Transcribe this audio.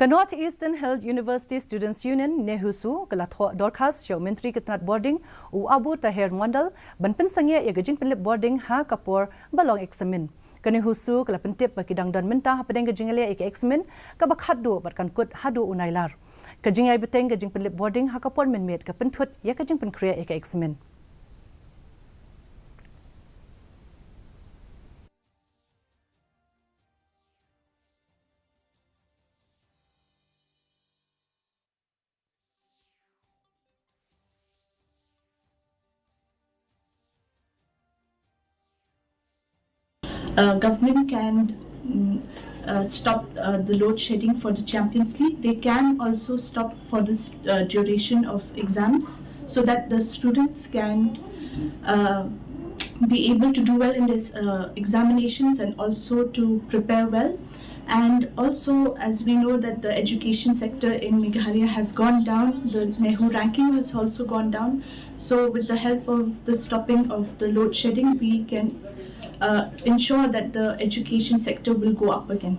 North Eastern Health University Students Union Nehusu kala Thoh Dorkhas show Myntri ke Tnat Bording u Abu Tahir Mwandal ban Pynsangeh ya Jingpynlip Bording ha kapor balong examin. Nehusu kala pentip bakidang dan mentah padeng jingale ek examin ka bakhadu barkan kut hadu unailar. Jingai beteng Jingpynlip Bording ha kapor menmet ka pentut ya Jingpynkrea ek examin. Government can stop the load shedding for the Champions League. They can also stop for this duration of exams so that the students can be able to do well in these examinations and also to prepare well. And also, as we know that the education sector in Meghalaya has gone down, the Nehu ranking has also gone down. So with the help of the stopping of the load shedding, we can ensure that the education sector will go up again.